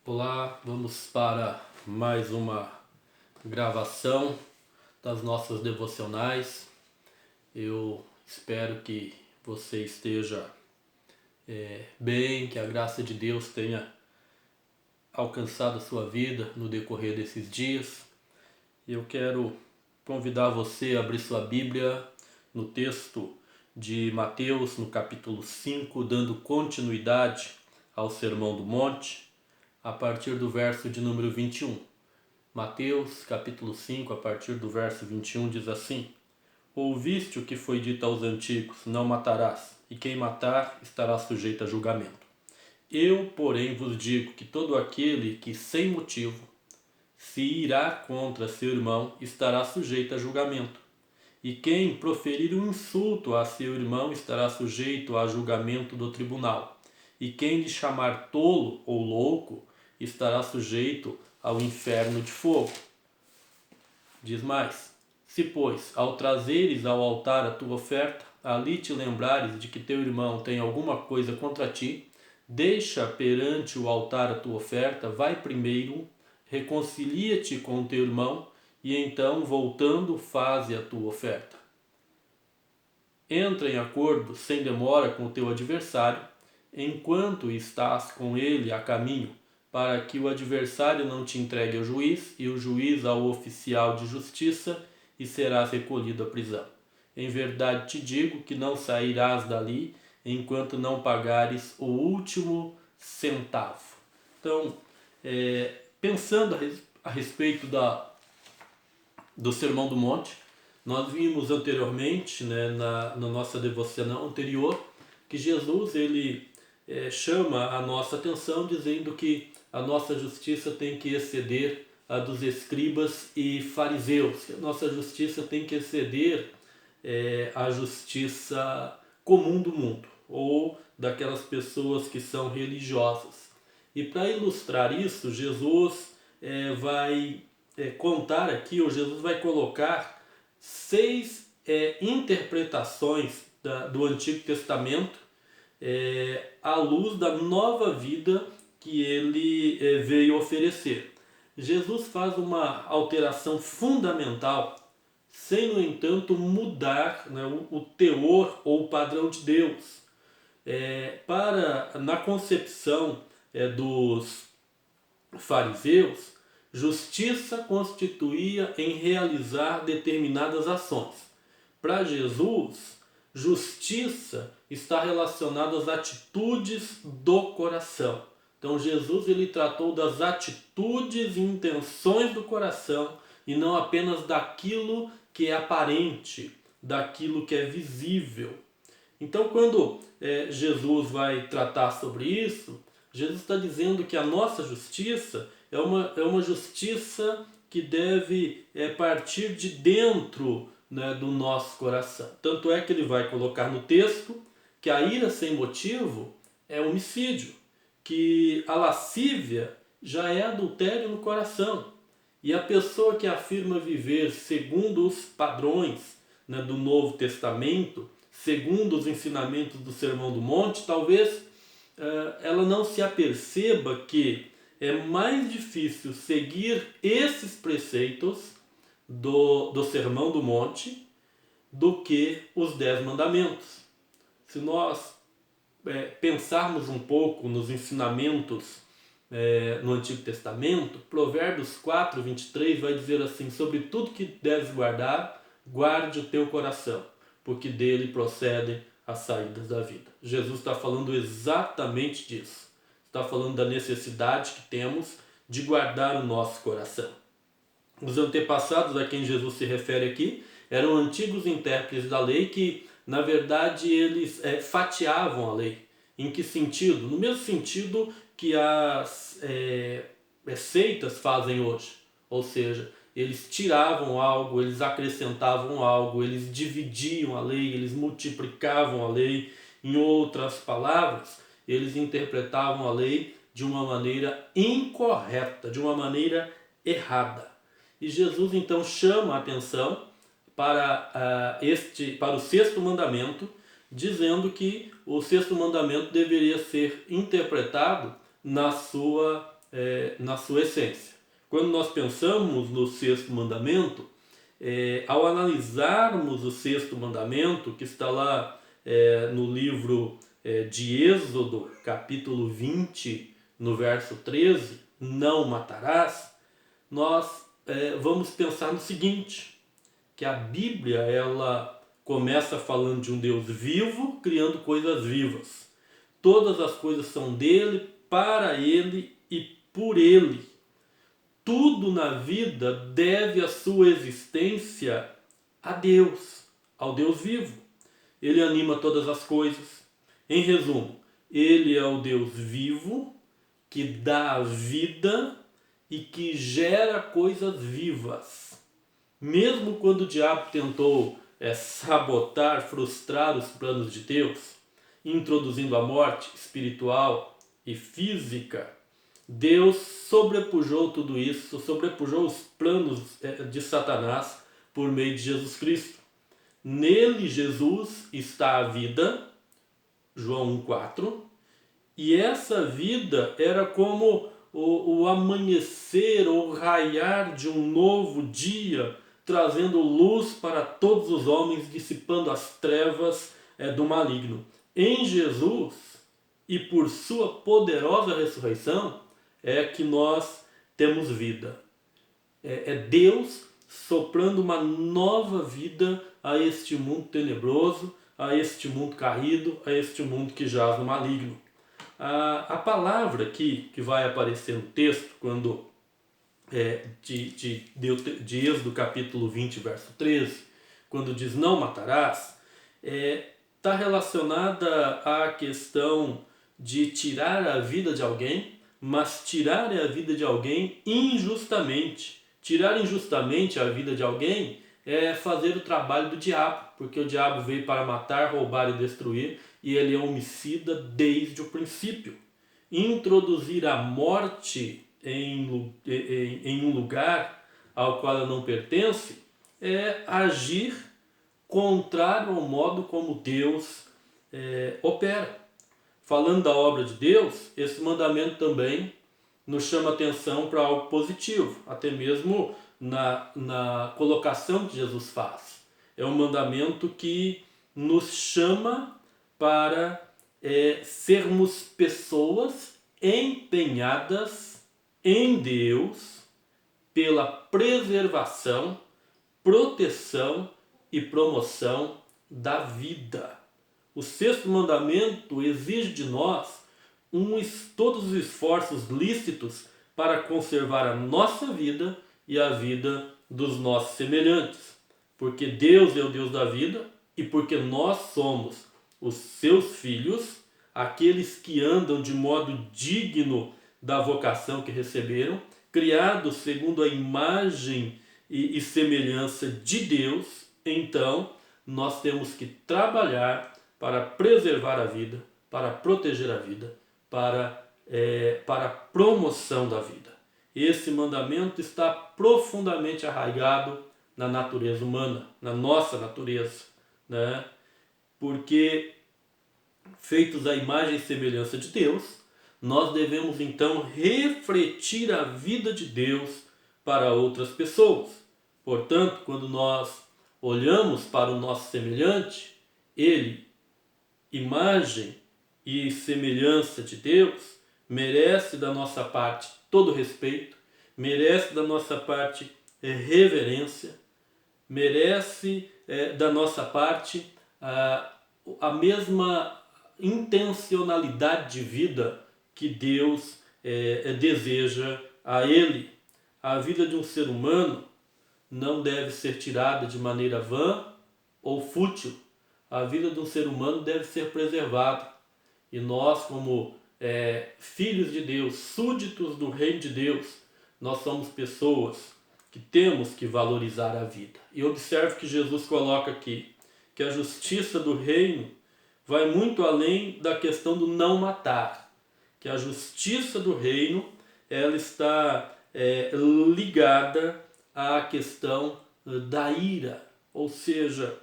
Olá, vamos para mais uma gravação das nossas devocionais. Eu espero que você esteja bem, que a graça de Deus tenha alcançado a sua vida no decorrer desses dias. Eu quero convidar você a abrir sua Bíblia no texto de Mateus, no capítulo 5, dando continuidade ao Sermão do Monte, a partir do verso de número 21. Mateus, capítulo 5, a partir do verso 21, diz assim: Ouviste o que foi dito aos antigos, não matarás, e quem matar estará sujeito a julgamento. Eu, porém, vos digo que todo aquele que, sem motivo, se irá contra seu irmão, estará sujeito a julgamento. E quem proferir um insulto a seu irmão estará sujeito a julgamento do tribunal. E quem lhe chamar tolo ou louco estará sujeito ao inferno de fogo. Diz mais: Se, pois, ao trazeres ao altar a tua oferta, ali te lembrares de que teu irmão tem alguma coisa contra ti, deixa perante o altar a tua oferta, vai primeiro, reconcilia-te com teu irmão, e então, voltando, faze a tua oferta. Entra em acordo sem demora com o teu adversário, enquanto estás com ele a caminho, para que o adversário não te entregue ao juiz e o juiz ao oficial de justiça, e serás recolhido à prisão. Em verdade te digo que não sairás dali enquanto não pagares o último centavo. Então, pensando a respeito do Sermão do Monte, nós vimos anteriormente, na nossa devocional anterior, que Jesus ele chama a nossa atenção dizendo que a nossa justiça tem que exceder a dos escribas e fariseus, que a nossa justiça tem que exceder a justiça comum do mundo, ou daquelas pessoas que são religiosas. E para ilustrar isso, Jesus vai contar aqui, ou Jesus vai colocar 6 interpretações do Antigo Testamento à luz da nova vida que ele veio oferecer. Jesus faz uma alteração fundamental, sem, no entanto, mudar o teor ou o padrão de Deus. Na concepção dos fariseus, justiça constituía em realizar determinadas ações. Para Jesus, justiça está relacionada às atitudes do coração. Então Jesus ele tratou das atitudes e intenções do coração e não apenas daquilo que é aparente, daquilo que é visível. Então quando Jesus vai tratar sobre isso, Jesus está dizendo que a nossa justiça é uma justiça que deve partir de dentro do nosso coração. Tanto é que ele vai colocar no texto que a ira sem motivo é homicídio, que a lascívia já é adultério no coração. E a pessoa que afirma viver segundo os padrões do Novo Testamento, segundo os ensinamentos do Sermão do Monte, talvez ela não se aperceba que é mais difícil seguir esses preceitos do Sermão do Monte do que os 10 mandamentos. Se nós pensarmos um pouco nos ensinamentos no Antigo Testamento, Provérbios 4, 23 vai dizer assim: sobre tudo que deves guardar, guarde o teu coração, porque dele procedem as saídas da vida. Jesus está falando exatamente disso. Está falando da necessidade que temos de guardar o nosso coração. Os antepassados a quem Jesus se refere aqui eram antigos intérpretes da lei que, na verdade, eles fatiavam a lei. Em que sentido? No mesmo sentido que as seitas fazem hoje. Ou seja, eles tiravam algo, eles acrescentavam algo, eles dividiam a lei, eles multiplicavam a lei. Em outras palavras, eles interpretavam a lei de uma maneira incorreta, de uma maneira errada. E Jesus então chama a atenção para o 6º mandamento, dizendo que o 6º mandamento deveria ser interpretado na sua na sua essência. Quando nós pensamos no sexto mandamento, ao analisarmos o sexto mandamento, que está lá no livro de Êxodo, capítulo 20, no verso 13, não matarás, nós vamos pensar no seguinte, que a Bíblia ela começa falando de um Deus vivo, criando coisas vivas. Todas as coisas são dele, para ele e por ele. Tudo na vida deve a sua existência a Deus, ao Deus vivo. Ele anima todas as coisas. Em resumo, ele é o Deus vivo que dá a vida e que gera coisas vivas. Mesmo quando o diabo tentou sabotar, frustrar os planos de Deus, introduzindo a morte espiritual e física, Deus sobrepujou tudo isso, sobrepujou os planos de Satanás por meio de Jesus Cristo. Nele, Jesus, está a vida, João 1,4, e essa vida era como o amanhecer ou raiar de um novo dia, trazendo luz para todos os homens, dissipando as trevas do maligno. Em Jesus, e por sua poderosa ressurreição, é que nós temos vida. É Deus soprando uma nova vida a este mundo tenebroso, a este mundo caído, a este mundo que jaz no maligno. A palavra aqui que vai aparecer no texto, quando de Êxodo capítulo 20, verso 13, quando diz não matarás, está relacionada à questão de tirar a vida de alguém, mas tirar a vida de alguém injustamente. Tirar injustamente a vida de alguém é fazer o trabalho do diabo, porque o diabo veio para matar, roubar e destruir, e ele é homicida desde o princípio. Introduzir a morte em um lugar ao qual ela não pertence é agir contrário ao modo como Deus opera. Falando da obra de Deus, esse mandamento também nos chama atenção para algo positivo, até mesmo na colocação que Jesus faz. É um mandamento que nos chama para sermos pessoas empenhadas em Deus pela preservação, proteção e promoção da vida. O sexto mandamento exige de nós todos os esforços lícitos para conservar a nossa vida e a vida dos nossos semelhantes. Porque Deus é o Deus da vida e porque nós somos os seus filhos, aqueles que andam de modo digno da vocação que receberam, criados segundo a imagem e semelhança de Deus, então nós temos que trabalhar para preservar a vida, para proteger a vida, para a promoção da vida. Esse mandamento está profundamente arraigado na natureza humana, na nossa natureza, né? Porque, feitos à imagem e semelhança de Deus, nós devemos então refletir a vida de Deus para outras pessoas. Portanto, quando nós olhamos para o nosso semelhante, ele, imagem e semelhança de Deus, merece da nossa parte todo respeito, merece da nossa parte reverência, merece da nossa parte a mesma intencionalidade de vida que Deus deseja a ele. A vida de um ser humano não deve ser tirada de maneira vã ou fútil. A vida de um ser humano deve ser preservada. E nós, como filhos de Deus, súditos do reino de Deus, nós somos pessoas que temos que valorizar a vida. E observe que Jesus coloca aqui que a justiça do reino vai muito além da questão do não matar. Que a justiça do reino ela está ligada à questão da ira. Ou seja,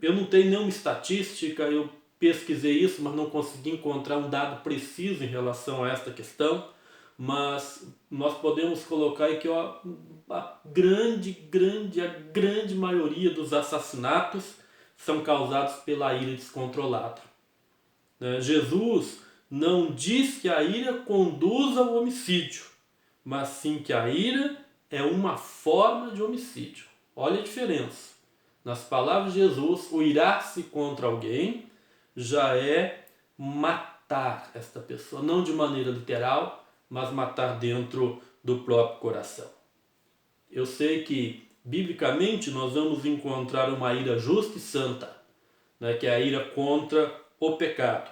eu não tenho nenhuma estatística, eu pesquisei isso, mas não consegui encontrar um dado preciso em relação a esta questão. mas nós podemos colocar aí que a grande maioria dos assassinatos são causados pela ira descontrolada. Jesus não diz que a ira conduz ao homicídio, mas sim que a ira é uma forma de homicídio. Olha a diferença. Nas palavras de Jesus, o irar-se contra alguém já é matar esta pessoa, não de maneira literal, mas matar dentro do próprio coração. Eu sei que, biblicamente, nós vamos encontrar uma ira justa e santa, que é a ira contra o pecado.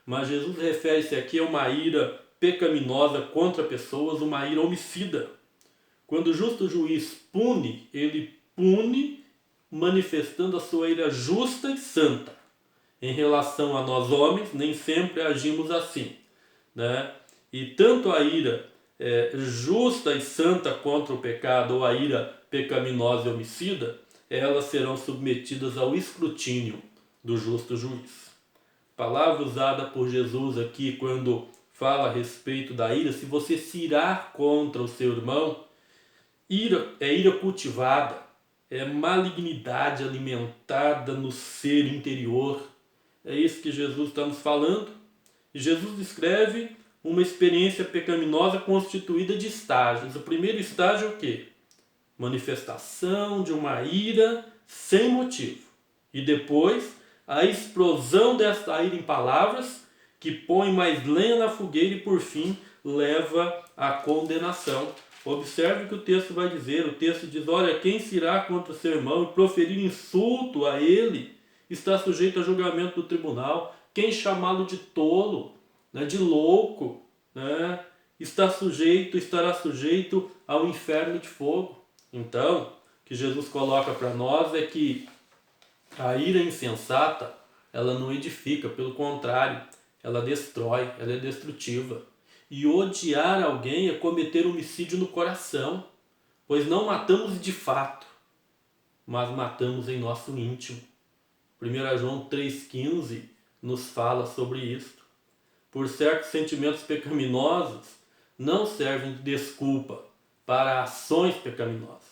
Mas Jesus refere-se aqui a uma ira pecaminosa contra pessoas, uma ira homicida. Quando o justo juiz pune, ele pune manifestando a sua ira justa e santa. Em relação a nós homens, nem sempre agimos assim, E tanto a ira justa e santa contra o pecado, ou a ira pecaminosa e homicida, elas serão submetidas ao escrutínio do justo juiz. Palavra usada por Jesus aqui quando fala a respeito da ira: se você se irar contra o seu irmão, ira é ira cultivada, é malignidade alimentada no ser interior. É isso que Jesus está nos falando. E Jesus descreve uma experiência pecaminosa constituída de estágios. O primeiro estágio é o quê? Manifestação de uma ira sem motivo. E depois, a explosão desta ira em palavras, que põe mais lenha na fogueira e, por fim, leva à condenação. Observe o que o texto vai dizer. O texto diz: olha, quem se irá contra o seu irmão e proferir insulto a ele está sujeito a julgamento do tribunal. Quem chamá-lo de tolo, de louco, estará sujeito ao inferno de fogo. Então, o que Jesus coloca para nós é que a ira insensata, ela não edifica, pelo contrário, ela destrói, ela é destrutiva. E odiar alguém é cometer homicídio no coração, pois não matamos de fato, mas matamos em nosso íntimo. 1 João 3,15 nos fala sobre isto. Por certos sentimentos pecaminosos não servem de desculpa para ações pecaminosas.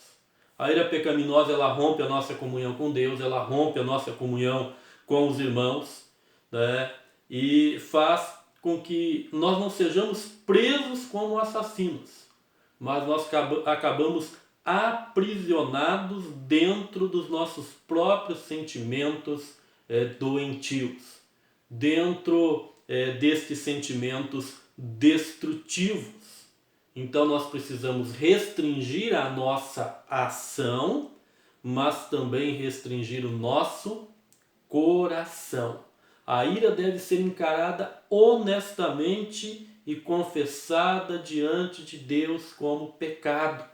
A ira pecaminosa, ela rompe a nossa comunhão com Deus, ela rompe a nossa comunhão com os irmãos, e faz com que nós não sejamos presos como assassinos, mas nós acabamos aprisionados dentro dos nossos próprios sentimentos doentios, dentro destes sentimentos destrutivos. Então nós precisamos restringir a nossa ação, mas também restringir o nosso coração. A ira deve ser encarada honestamente e confessada diante de Deus como pecado.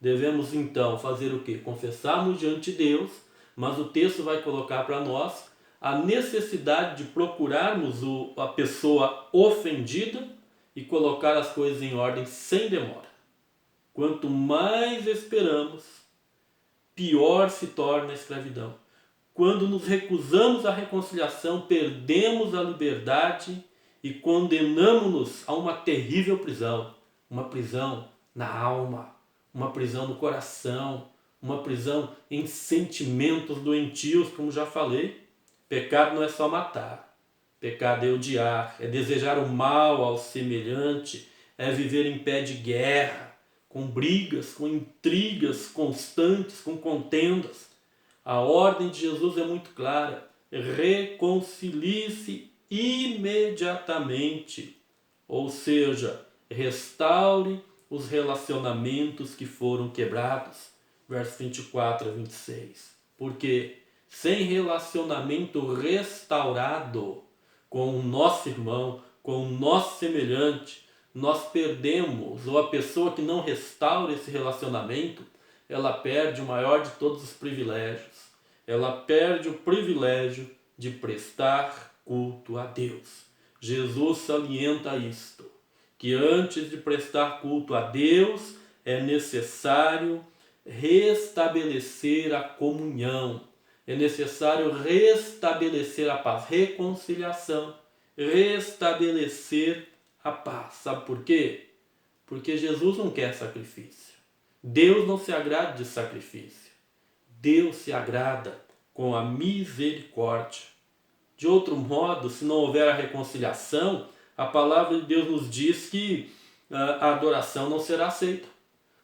Devemos então fazer o quê? Confessarmos diante de Deus, mas o texto vai colocar para nós a necessidade de procurarmos a pessoa ofendida e colocar as coisas em ordem sem demora. Quanto mais esperamos, pior se torna a escravidão. Quando nos recusamos à reconciliação, perdemos a liberdade e condenamos-nos a uma terrível prisão. Uma prisão na alma, uma prisão no coração, uma prisão em sentimentos doentios, como já falei. Pecado não é só matar. Pecado é odiar, é desejar o mal ao semelhante, é viver em pé de guerra, com brigas, com intrigas constantes, com contendas. A ordem de Jesus é muito clara: reconcilie-se imediatamente, ou seja, restaure os relacionamentos que foram quebrados. Versos 24 a 26. Porque sem relacionamento restaurado com o nosso irmão, com o nosso semelhante, nós perdemos, ou a pessoa que não restaura esse relacionamento, ela perde o maior de todos os privilégios. Ela perde o privilégio de prestar culto a Deus. Jesus salienta isto, que antes de prestar culto a Deus, é necessário restabelecer a comunhão. É necessário restabelecer a paz, reconciliação, restabelecer a paz. Sabe por quê? Porque Jesus não quer sacrifício. Deus não se agrada de sacrifício. Deus se agrada com a misericórdia. De outro modo, se não houver a reconciliação, a palavra de Deus nos diz que a adoração não será aceita.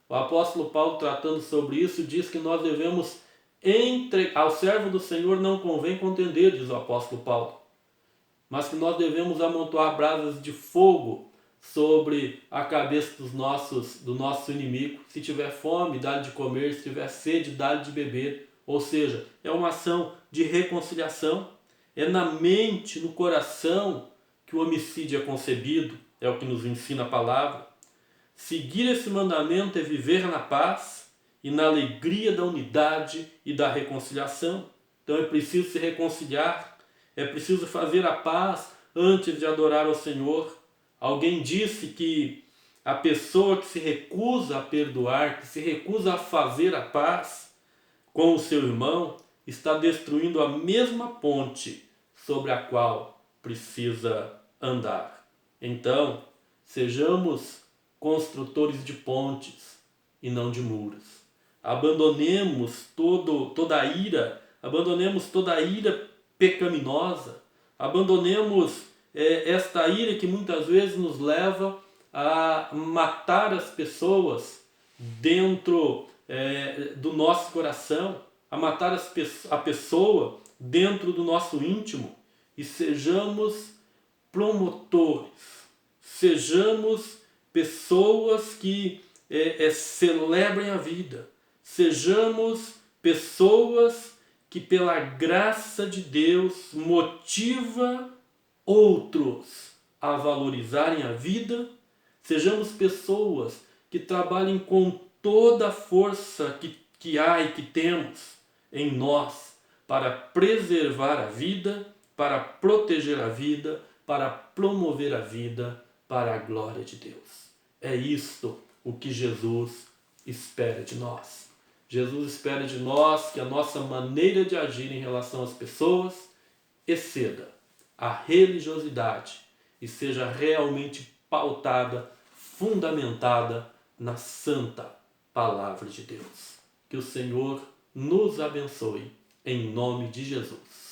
O apóstolo Paulo, tratando sobre isso, diz que nós devemos ao servo do Senhor não convém contender, diz o apóstolo Paulo, mas que nós devemos amontoar brasas de fogo sobre a cabeça do nosso inimigo. Se tiver fome, dá-lhe de comer; se tiver sede, dá-lhe de beber. Ou seja, é uma ação de reconciliação. É na mente, no coração, que o homicídio é concebido, é o que nos ensina a palavra. Seguir esse mandamento é viver na paz e na alegria da unidade e da reconciliação. Então é preciso se reconciliar, é preciso fazer a paz antes de adorar ao Senhor. Alguém disse que a pessoa que se recusa a perdoar, que se recusa a fazer a paz com o seu irmão, está destruindo a mesma ponte sobre a qual precisa andar. Então, sejamos construtores de pontes e não de muros. Abandonemos toda a ira, abandonemos toda a ira pecaminosa, abandonemos esta ira que muitas vezes nos leva a matar as pessoas dentro do nosso coração, a matar a pessoa dentro do nosso íntimo, e sejamos promotores, sejamos pessoas que celebrem a vida, sejamos pessoas que pela graça de Deus motiva outros a valorizarem a vida, sejamos pessoas que trabalhem com toda a força que há e que temos em nós para preservar a vida, para proteger a vida, para promover a vida para a glória de Deus. É isto o que Jesus espera de nós. Jesus espera de nós que a nossa maneira de agir em relação às pessoas exceda a religiosidade e seja realmente pautada, fundamentada na santa palavra de Deus. Que o Senhor nos abençoe, em nome de Jesus.